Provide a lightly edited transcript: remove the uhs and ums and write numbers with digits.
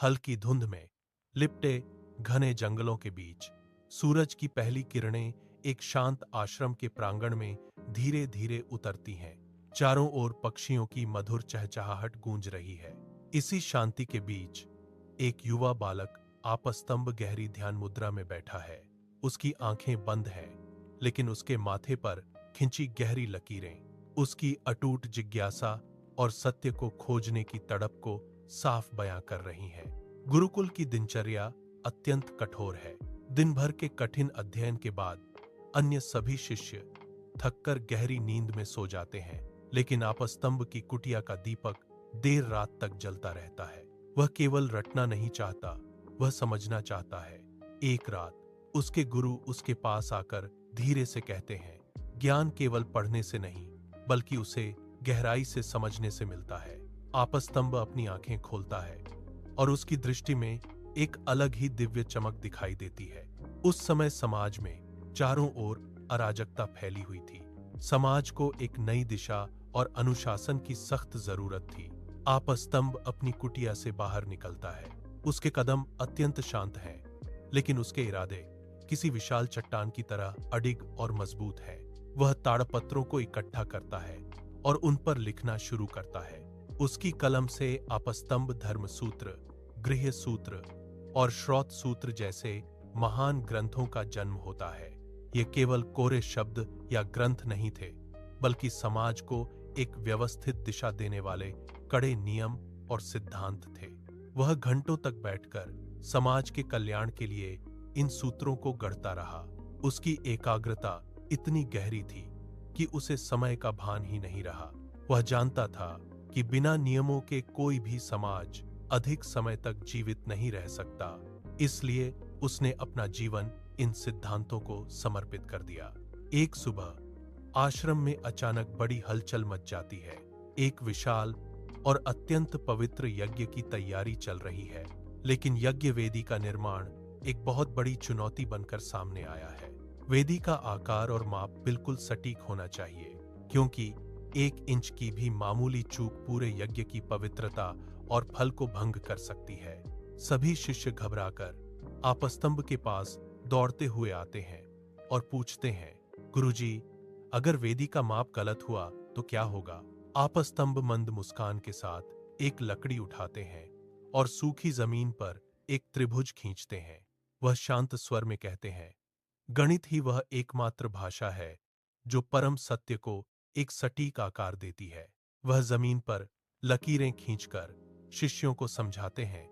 हल्की धुंध में लिपटे घने जंगलों के बीच सूरज की पहली किरणें एक शांत आश्रम के प्रांगण में धीरे धीरे उतरती हैं। चारों ओर पक्षियों की मधुर चहचहाहट गूंज रही है। इसी शांति के बीच एक युवा बालक आपस्तंभ गहरी ध्यान मुद्रा में बैठा है। उसकी आंखें बंद हैं, लेकिन उसके माथे पर खिंची गहरी लकीरें उसकी अटूट जिज्ञासा और सत्य को खोजने की तड़प को साफ बयां कर रही हैं। गुरुकुल की दिनचर्या अत्यंत कठोर है। दिन भर के कठिन अध्ययन के बाद अन्य सभी शिष्य थककर गहरी नींद में सो जाते हैं, लेकिन आपस्तंभ की कुटिया का दीपक देर रात तक जलता रहता है। वह केवल रटना नहीं चाहता, वह समझना चाहता है। एक रात उसके गुरु उसके पास आकर धीरे से कहते हैं, ज्ञान केवल पढ़ने से नहीं, बल्कि उसे गहराई से समझने से मिलता है। आपस्तंभ अपनी आंखें खोलता है और उसकी दृष्टि में एक अलग ही दिव्य चमक दिखाई देती है। उस समय समाज में चारों ओर अराजकता फैली हुई थी। समाज को एक नई दिशा और अनुशासन की सख्त जरूरत थी। आपस्तंभ अपनी कुटिया से बाहर निकलता है। उसके कदम अत्यंत शांत हैं, लेकिन उसके इरादे किसी विशाल चट्टान की तरह अडिग और मजबूत है। वह ताड़पत्रों को इकट्ठा करता है और उन पर लिखना शुरू करता है। उसकी कलम से आपस्तंभ धर्म सूत्र, गृह्य सूत्र और श्रौत सूत्र जैसे महान ग्रंथों का जन्म होता है। ये केवल कोरे शब्द या ग्रंथ नहीं थे, बल्कि समाज को एक व्यवस्थित दिशा देने वाले कड़े नियम और सिद्धांत थे। वह घंटों तक बैठकर समाज के कल्याण के लिए इन सूत्रों को गढ़ता रहा। उसकी एकाग्रता इतनी गहरी थी कि उसे समय का भान ही नहीं रहा। वह जानता था कि बिना नियमों के कोई भी समाज अधिक समय तक जीवित नहीं रह सकता। इसलिए उसने अपना जीवन इन सिद्धांतों को समर्पित कर दिया। एक सुबह आश्रम में अचानक बड़ी हलचल मच जाती है। एक विशाल और अत्यंत पवित्र यज्ञ की तैयारी चल रही है, लेकिन यज्ञ वेदी का निर्माण एक बहुत बड़ी चुनौती बनकर सामने आया है। वेदी का आकार और माप बिल्कुल सटीक होना चाहिए, क्योंकि 1 इंच की भी मामूली चूक पूरे यज्ञ की पवित्रता और फल को भंग कर सकती है। सभी शिष्य घबराकर आपस्तंभ के पास दौड़ते हुए आते हैं और पूछते हैं, गुरुजी, अगर वेदी का माप गलत हुआ तो क्या होगा? आपस्तंभ मंद मुस्कान के साथ एक लकड़ी उठाते हैं और सूखी जमीन पर एक त्रिभुज खींचते हैं। वह शांत स्वर में कहते हैं, गणित ही वह एकमात्र भाषा है जो परम सत्य को एक सटीक आकार देती है। वह जमीन पर लकीरें खींचकर शिष्यों को समझाते हैं